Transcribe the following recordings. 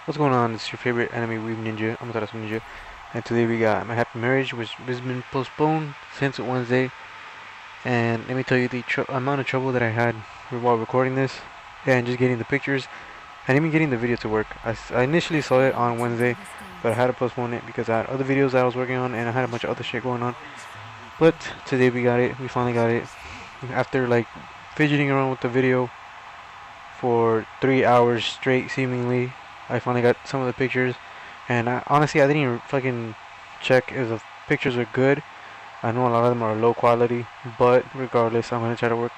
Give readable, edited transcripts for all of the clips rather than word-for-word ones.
What's going on? It's your favorite anime weeb ninja. I'm Tarasu Ninja, and today we got my happy marriage, which has been postponed since Wednesday. And let me tell you the amount of trouble that I had while recording this, and just getting the pictures, and even getting the video to work. I initially saw it on Wednesday, but I had to postpone it because I had other videos that I was working on, and I had a bunch of other shit going on. But today we got it. We finally got it after like fidgeting around with the video for 3 hours straight, seemingly. I finally got some of the pictures, and honestly, I didn't even fucking check if the pictures are good. I know a lot of them are low quality, but regardless, I'm gonna try to work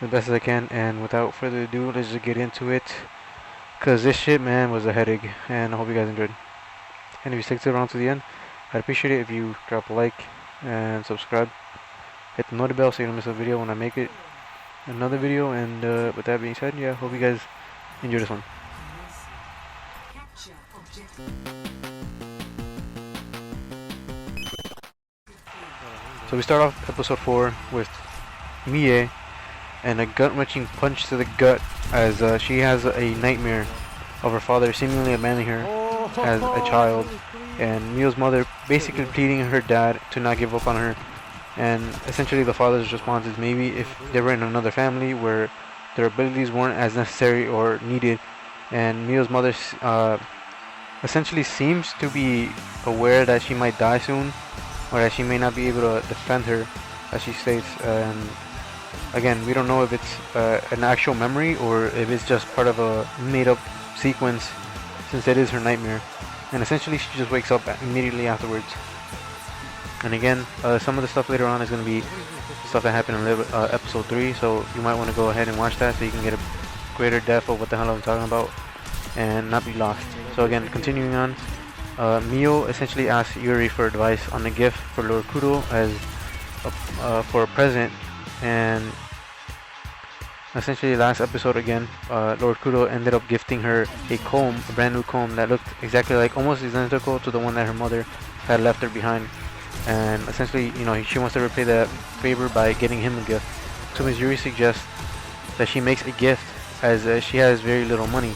the best as I can. And without further ado, let's just get into it. Cause this shit, man, was a headache, and I hope you guys enjoyed. And if you stick around to the end, I'd appreciate it if you drop a like and subscribe. Hit the notification bell so you don't miss a video when I make it another video. And with that being said, yeah, hope you guys enjoy this one. So we start off episode 4 with Mie and a gut-wrenching punch to the gut as she has a nightmare of her father seemingly abandoning her as a child, and Mio's mother basically pleading her dad to not give up on her. And essentially the father's response is maybe if they were in another family where their abilities weren't as necessary or needed. And Mio's mother essentially seems to be aware that she might die soon, or that she may not be able to defend her, as she states. And again, we don't know if it's an actual memory or if it's just part of a made-up sequence, since it is her nightmare. And essentially, she just wakes up immediately afterwards. And again, some of the stuff later on is going to be stuff that happened in episode 3, so you might want to go ahead and watch that so you can get a greater depth of what the hell I'm talking about and not be lost. So again, continuing on, Mio essentially asks Yuri for advice on the gift for Lord Kudo as for a present. And essentially last episode again, Lord Kudo ended up gifting her a comb, a brand new comb that looked exactly like, almost identical to the one that her mother had left her behind. And essentially, you know, she wants to repay that favor by getting him a gift. So Ms. Yuri suggests that she makes a gift as she has very little money.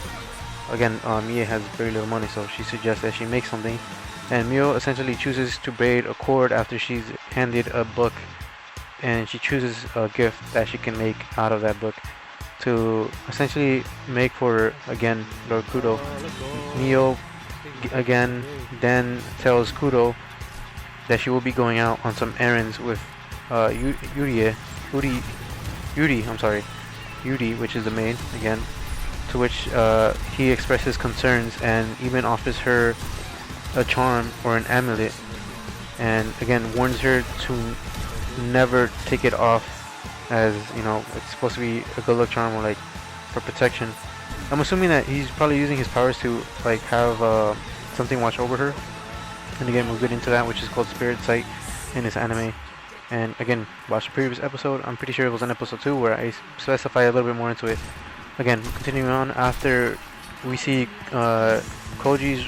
Again, Mie has very little money, so she suggests that she makes something. And Mio essentially chooses to braid a cord after she's handed a book, and she chooses a gift that she can make out of that book to essentially make for, again, Lord Kudo. Mio again then tells Kudo that she will be going out on some errands with Yuri, which is the maid again. To which he expresses concerns and even offers her a charm or an amulet, and again warns her to never take it off, as you know it's supposed to be a good luck charm or like for protection. I'm assuming that he's probably using his powers to like have something watch over her. And again, we'll get into that, which is called Spirit Sight in this anime. And again, watch the previous episode. I'm pretty sure it was in episode 2 where I specify a little bit more into it. Again, continuing on, after we see Koji's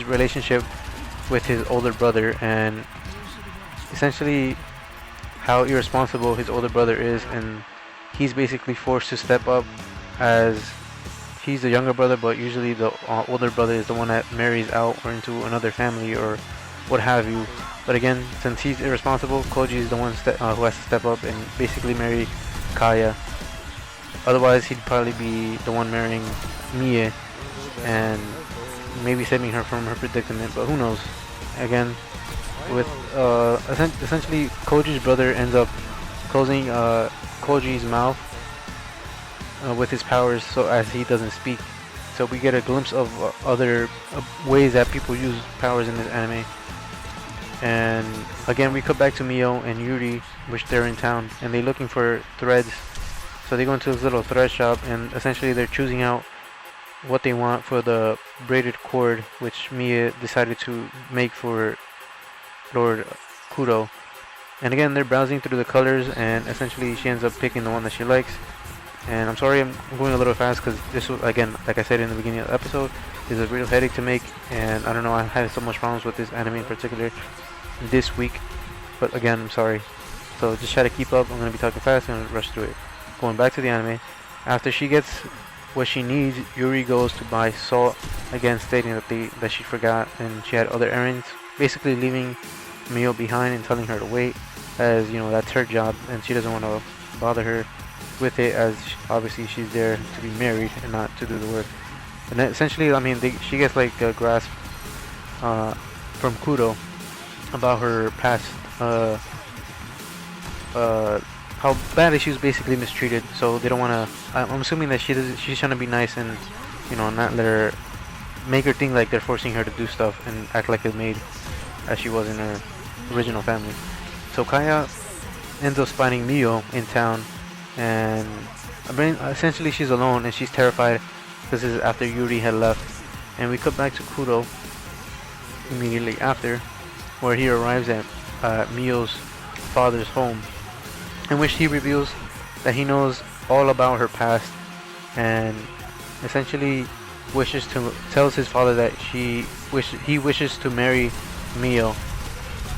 relationship with his older brother, and essentially how irresponsible his older brother is, and he's basically forced to step up as he's the younger brother, but usually the older brother is the one that marries out or into another family or what have you. But again, since he's irresponsible, Koji is the one who has to step up and basically marry Kaya. Otherwise, he'd probably be the one marrying Mie and maybe saving her from her predicament, but who knows. Again, with essentially Koji's brother ends up closing Koji's mouth with his powers so as he doesn't speak. So we get a glimpse of other ways that people use powers in this anime. And again, we cut back to Mio and Yuri, which they're in town, and they're looking for threads. So they go into this little thread shop, and essentially they're choosing out what they want for the braided cord, which Mia decided to make for Lord Kudo. And again, they're browsing through the colors, and essentially she ends up picking the one that she likes. And I'm sorry I'm going a little fast because this was, again, like I said in the beginning of the episode, is a real headache to make, and I don't know, I had so much problems with this anime in particular this week. But again, I'm sorry. So just try to keep up. I'm going to be talking fast and rush through it. Going back to the anime, after she gets what she needs, Yuri goes to buy salt, again stating that she forgot and she had other errands, basically leaving Mio behind and telling her to wait, as that's her job and she doesn't want to bother her with it, as obviously she's there to be married and not to do the work. And then essentially, I mean, she gets like a grasp from Kuro about her past, how badly she was basically mistreated. So they don't want to. I'm assuming that she's trying to be nice and not let her make her think like they're forcing her to do stuff and act like a maid, as she was in her original family. So Kaya ends up finding Mio in town, and essentially she's alone and she's terrified. This is after Yuri had left, and we cut back to Kuro immediately after, where he arrives at Mio's father's home, in which he reveals that he knows all about her past, and essentially tells his father that he wishes to marry Mio,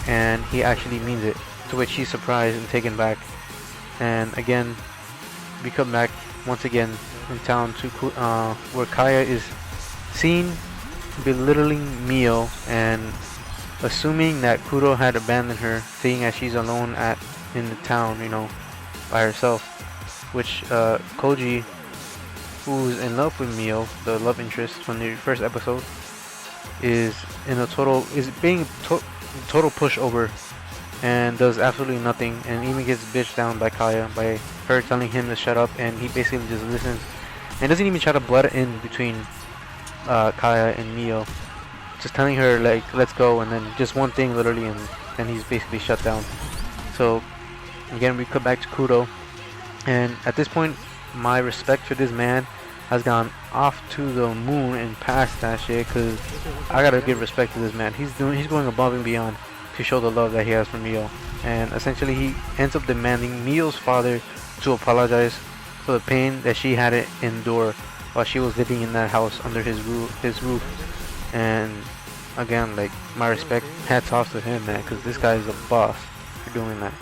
and he actually means it. To which he's surprised and taken back, and again we come back once again in town to where Kaya is seen belittling Mio and assuming that Kuro had abandoned her, seeing as she's alone in the town, by herself. Which Koji, who's in love with Mio, the love interest from the first episode, is being total pushover and does absolutely nothing, and even gets bitched down by Kaya by her telling him to shut up, and he basically just listens and doesn't even try to butt in between Kaya and Mio, just telling her like let's go, and then just one thing literally, and then he's basically shut down. So again we cut back to Kuro, and at this point my respect for this man has gone off to the moon and past that shit, because I gotta give respect to this man. He's going above and beyond to show the love that he has for Mio, and essentially he ends up demanding Mio's father to apologize for the pain that she had to endure while she was living in that house under his roof. And again, like, my respect, hats off to him, man, because this guy is a boss for doing that.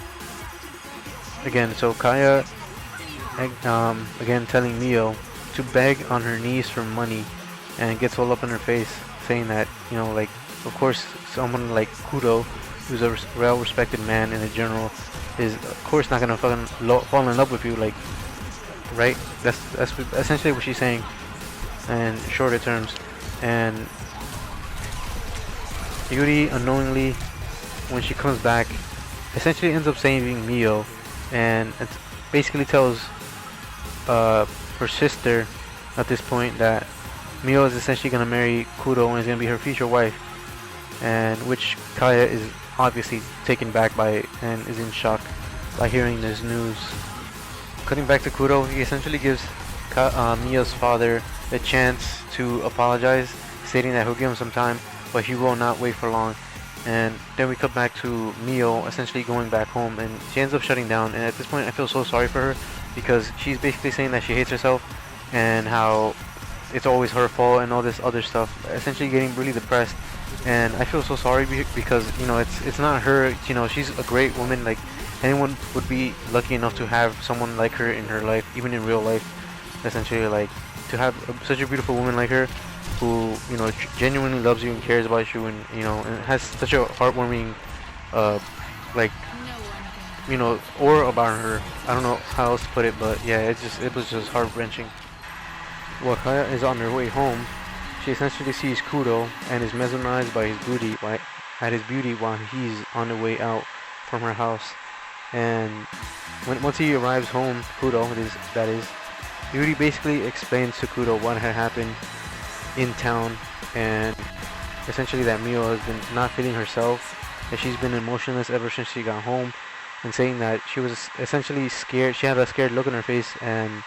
Again, so Kaya again telling Mio to beg on her knees for money, and gets all up in her face saying that, like, of course someone like Kuro, who's a well-respected man in the general, is of course not gonna fucking fall in love with you, like, right? That's essentially what she's saying in shorter terms. And Yuri unknowingly, when she comes back, essentially ends up saving Mio, and it basically tells her sister at this point that Mio is essentially gonna marry Kuro and is gonna be her future wife, and which Kaya is obviously taken back by and is in shock by hearing this news. Cutting back to Kuro, he essentially gives Mio's father the chance to apologize, stating that he'll give him some time, but he will not wait for long. And then we cut back to Mio essentially going back home, and she ends up shutting down. And at this point I feel so sorry for her, because she's basically saying that she hates herself and how it's always her fault and all this other stuff, essentially getting really depressed. And I feel so sorry because it's not her. She's a great woman. Like, anyone would be lucky enough to have someone like her in her life, even in real life. Essentially, like, to have such a beautiful woman like her, who genuinely loves you and cares about you, and and has such a heartwarming like aura about her. I don't know how else to put it, but yeah, it was just heart-wrenching. While Kaya is on her way home, she essentially sees Kuro and is mesmerized by his beauty while he's on the way out from her house. And once he arrives home, Kuro, that is, Yuri basically explains to Kuro what had happened in town, and essentially that Mio has been not feeling herself, that she's been emotionless ever since she got home, and saying that she was essentially scared. She had a scared look on her face and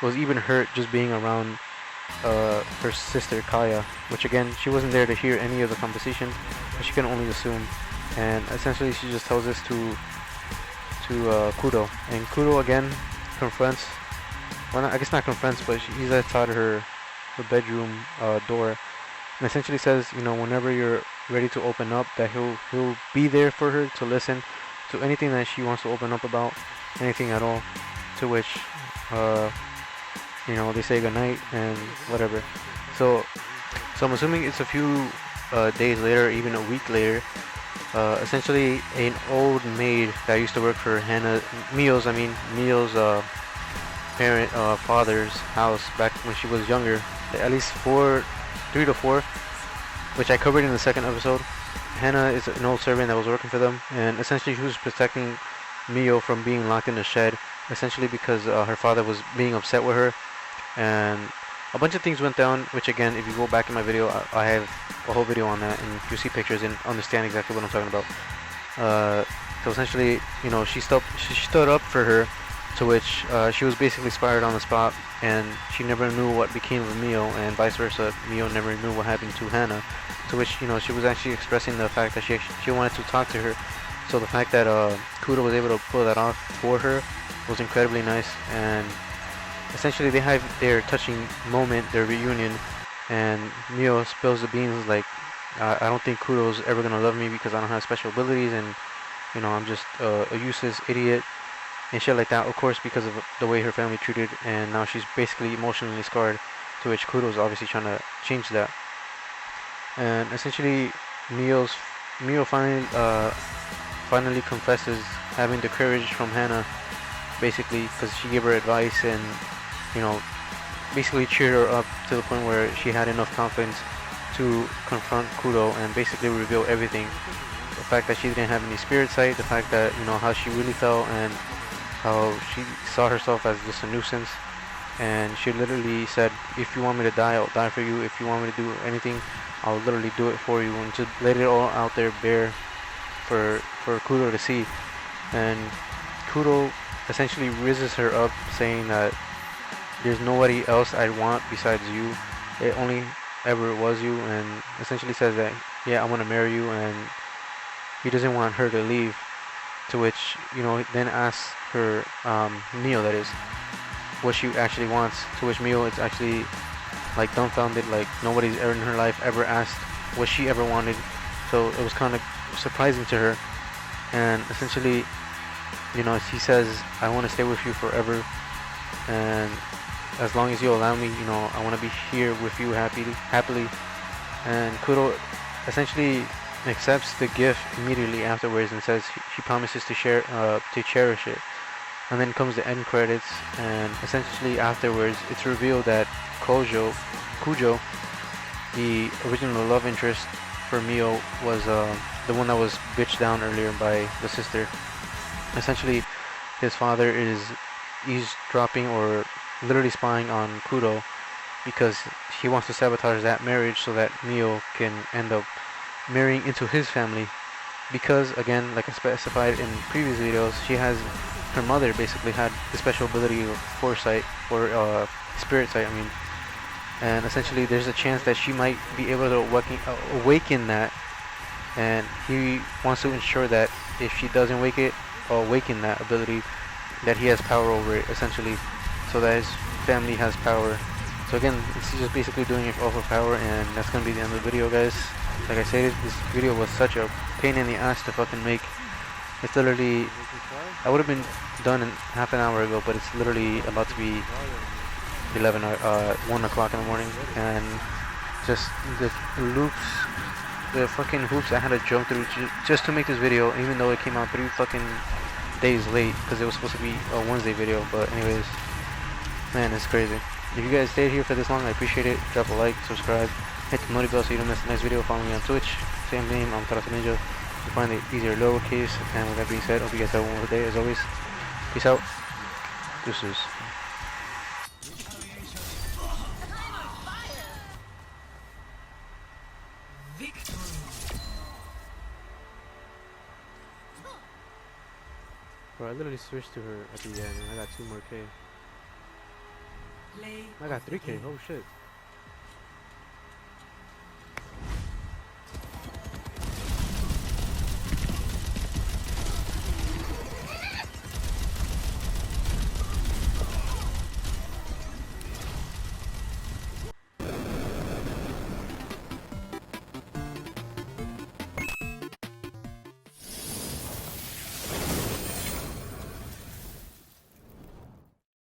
was even hurt just being around her sister Kaya, which again, she wasn't there to hear any of the conversation, but she can only assume. And essentially she just tells this to Kuro, and Kuro again confronts, well, I guess not confronts, but he's outside her bedroom door, and essentially says, whenever you're ready to open up, that he'll be there for her to listen to anything that she wants to open up about, anything at all. To which they say goodnight and whatever. So, I'm assuming it's a few days later, even a week later. Essentially, an old maid that used to work for Mio's father's house back when she was younger, at least 3 to 4, which I covered in the second episode. Hannah is an old servant that was working for them, and essentially she was protecting Mio from being locked in the shed, essentially because her father was being upset with her, and a bunch of things went down, which again, if you go back in my video, I have a whole video on that, and you see pictures and understand exactly what I'm talking about. So essentially, she stood up for her, to which she was basically fired on the spot, and she never knew what became of Mio, and vice versa. Mio never knew what happened to Hannah, to which she was actually expressing the fact that she wanted to talk to her. So the fact that Kudo was able to pull that off for her was incredibly nice, and essentially they have their touching moment, their reunion, and Mio spills the beans like, I don't think Kudo's ever gonna love me because I don't have special abilities, and I'm just a useless idiot and shit like that, of course, because of the way her family treated, and now she's basically emotionally scarred, to which Kudo's obviously trying to change that. And essentially Mio finally confesses having the courage from Hannah, basically because she gave her advice and basically cheered her up to the point where she had enough confidence to confront Kudo and basically reveal everything. The fact that she didn't have any spirit sight, the fact that how she really felt, and how she saw herself as just a nuisance, and she literally said, if you want me to die, I'll die for you. If you want me to do anything, I'll literally do it for you, and just let it all out there bare for Kudo to see. And Kudo essentially raises her up, saying that there's nobody else I want besides you. It only ever was you, and essentially says that, yeah, I want to marry you, and he doesn't want her to leave. To which, then asks her, Mio that is, what she actually wants. To which Mio is actually like dumbfounded, like nobody's ever in her life ever asked what she ever wanted. So it was kind of surprising to her, and essentially, she says, I want to stay with you forever, and as long as you allow me, I want to be here with you happily. And Kudo essentially accepts the gift immediately afterwards and says she promises to cherish it. And then comes the end credits, and essentially afterwards it's revealed that Kujo, the original love interest for Mio, was the one that was bitched down earlier by the sister. Essentially, his father is eavesdropping or literally spying on Kudo because he wants to sabotage that marriage so that Mio can end up marrying into his family. Because again, like I specified in previous videos, her mother basically had the special ability of foresight, or spirit sight, and essentially there's a chance that she might be able to awaken that, and he wants to ensure that if she doesn't awaken that ability, that he has power over it, essentially, so that his family has power. So again, it's just basically doing it off of power, and that's gonna be the end of the video, guys. Like I said, this video was such a pain in the ass to fucking make. It's literally, I would have been done in half an hour ago, but it's literally about to be 1 o'clock in the morning, and just the loops, the fucking hoops I had to jump through just to make this video, even though it came out 3 fucking days late, because it was supposed to be a Wednesday video. But anyways, man, it's crazy. If you guys stayed here for this long, I appreciate it. Drop a like, subscribe, hit the notification bell so you don't miss the next video. Follow me on Twitch, same name, I'm Karate Ninja. You find it easier lowercase. And with that being said, hope you guys have a wonderful day. As always, peace out. Deuces. Bro, I literally switched to her at the end, and I got 2 more K. I got 3K, oh shit.